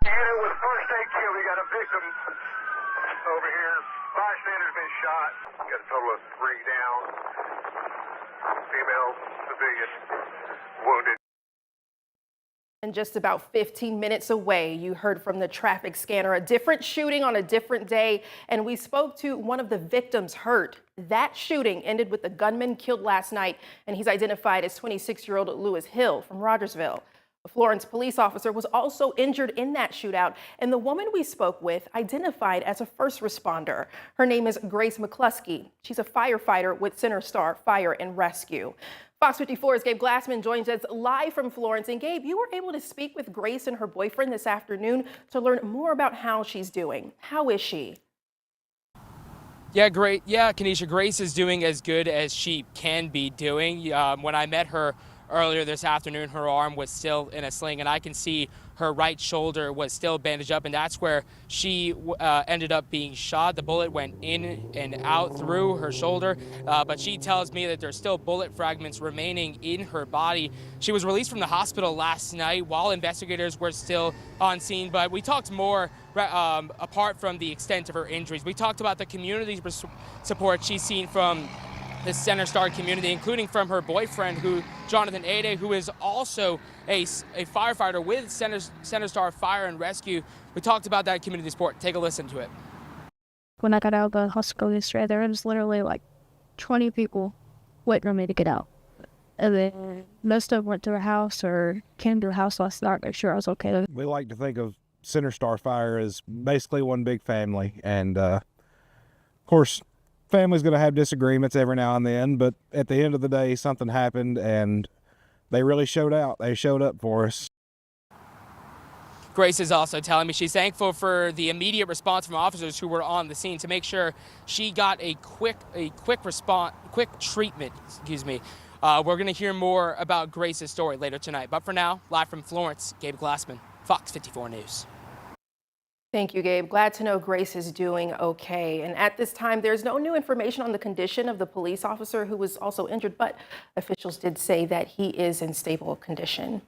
Unit with first aid kit, we got a victim over here. Bystander's been shot. Got a total of 3 down. Female civilian wounded. And just about 15 minutes away, you heard from the traffic scanner, a different shooting on a different day. And we spoke to one of the victims hurt. That shooting ended with the gunman killed last night, and he's identified as 26-year-old Lewis Hill from Rogersville. A Florence police officer was also injured in that shootout, and the woman we spoke with identified as a first responder. Her name is Grace McClusky. She's a firefighter with Center Star Fire and Rescue. Fox 54's Gabe Glassman joins us live from Florence. And Gabe, you were able to speak with Grace and her boyfriend this afternoon to learn more about how she's doing. How is she? Yeah, great. Yeah, Kenesha, Grace is doing as good as she can be doing. When I met her earlier this afternoon, her arm was still in a sling, and I can see her right shoulder was still bandaged up, and that's where she ended up being shot. The bullet went in and out through her shoulder, but she tells me that there's still bullet fragments remaining in her body. She was released from the hospital last night while investigators were still on scene, but we talked more apart from the extent of her injuries. We talked about the community support she's seen from the Center Star community, including from her boyfriend, Jonathan Ade, who is also a firefighter with Center Star Fire and Rescue. We talked about that community support. Take a listen to it. When I got out of the hospital yesterday, there was literally like 20 people waiting for me to get out. And then most of them went to her house or came to her house last night to make sure I was okay. We like to think of Center Star Fire as basically one big family. And of course, family's going to have disagreements every now and then, but at the end of the day, something happened and they really showed out. They showed up for us. Grace is also telling me she's thankful for the immediate response from officers who were on the scene to make sure she got a quick treatment. We're going to hear more about Grace's story later tonight. But for now, live from Florence, Gabe Glassman, Fox 54 News. Thank you, Gabe. Glad to know Grace is doing okay. And at this time, there's no new information on the condition of the police officer who was also injured, but officials did say that he is in stable condition.